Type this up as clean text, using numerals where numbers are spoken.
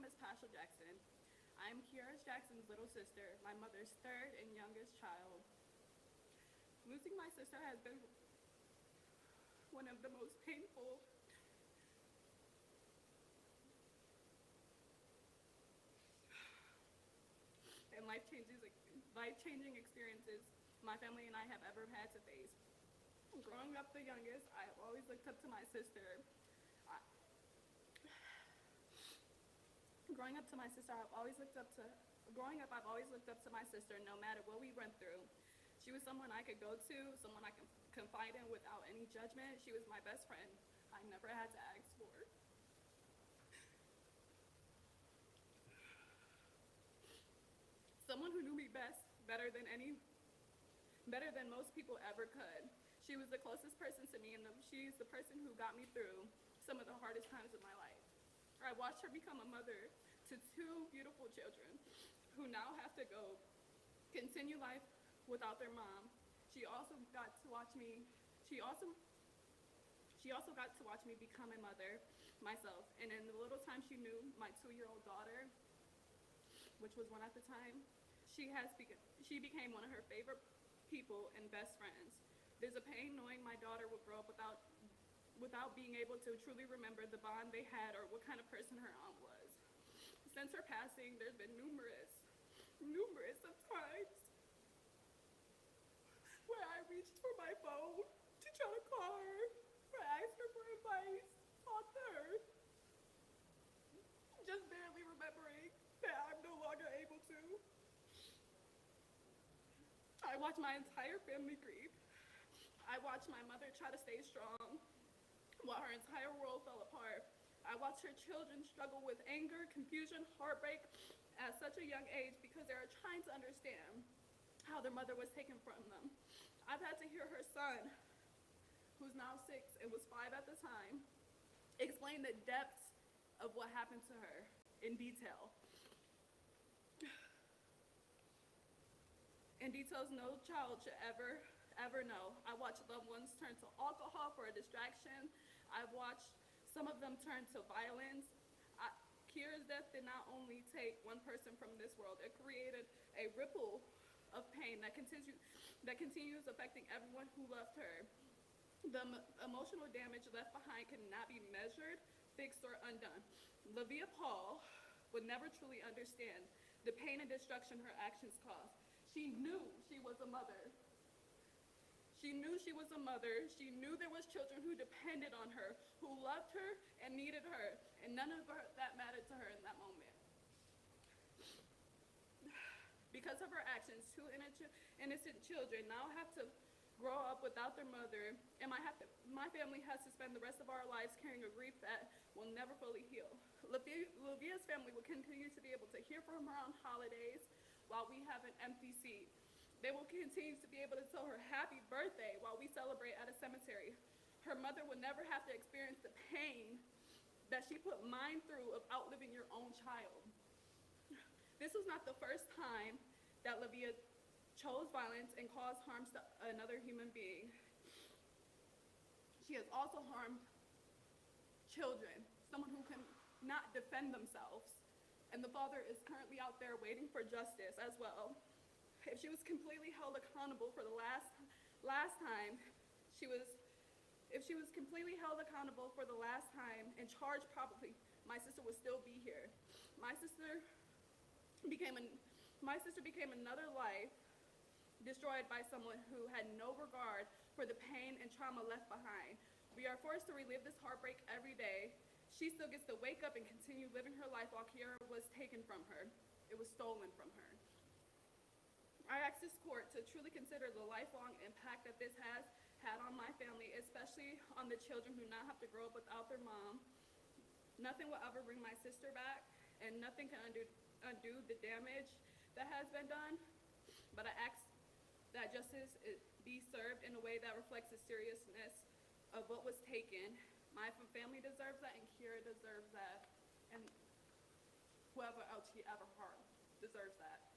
is Kiara Jackson. I'm Kiara Jackson's little sister, my mother's third and youngest child. Losing my sister has been one of the most painful and life-changing experiences my family and I have ever had to face. Growing up the youngest, I have always looked up to my sister. I, growing up, I've always looked up to my sister no matter what we went through. She was someone I could go to, someone I could confide in without any judgment. She was my best friend. I never had to ask for. Someone who knew me better than most people ever could. She was the closest person to me, and she's the person who got me through some of the hardest times of my life. I watched her become a mother to two beautiful children who now have to go continue life without their mom. She also got to watch me become a mother myself. And in the little time she knew my 2-year-old daughter, which was one at the time, she became one of her favorite people and best friends. There's a pain knowing my daughter will grow up without being able to truly remember the bond they had or what kind of person her aunt was. Since her passing, there's been numerous of times where I reached for my phone to try to call her, or ask her for advice, talk to her, just barely remembering that I'm no longer able to. I watched my entire family grieve. I watched my mother try to stay strong while her entire world fell apart. I watched her children struggle with anger, confusion, heartbreak at such a young age because they are trying to understand how their mother was taken from them. I've had to hear her son, who's now 6 and was 5 at the time, explain the depths of what happened to her in detail. In details no child should ever know. I watched loved ones turn to alcohol for a distraction. I've watched some of them turn to violence. Kiara's death did not only take one person from this world, it created a ripple of pain that continues affecting everyone who loved her. The emotional damage left behind cannot be measured, fixed, or undone. Lavia Paul would never truly understand the pain and destruction her actions caused. She knew she was a mother. She knew she was a mother. She knew there was children who depended on her, who loved her and needed her, and none of that mattered to her in that moment. Because of her actions, 2 innocent children now have to grow up without their mother, and my family has to spend the rest of our lives carrying a grief that will never fully heal. Lavia's family will continue to be able to hear from her on holidays while we have an empty seat. They will continue to be able to tell her happy birthday while we celebrate at a cemetery. Her mother will never have to experience the pain that she put mine through of outliving your own child. This was not the first time that Lavia chose violence and caused harm to another human being. She has also harmed children, someone who cannot defend themselves. And the father is currently out there waiting for justice as well. If she was completely held accountable for the last time and charged properly, my sister would still be here. My sister became another life destroyed by someone who had no regard for the pain and trauma left behind. We are forced to relive this heartbreak every day. She still gets to wake up and continue living her life while Kiara was taken from her. It was stolen from her. I ask this court to truly consider the lifelong impact that this has had on my family, especially on the children who now have to grow up without their mom. Nothing will ever bring my sister back, and nothing can undo the damage that has been done, but I ask that justice be served in a way that reflects the seriousness of what was taken. My family deserves that, and Kiara deserves that, and whoever else she ever harmed deserves that.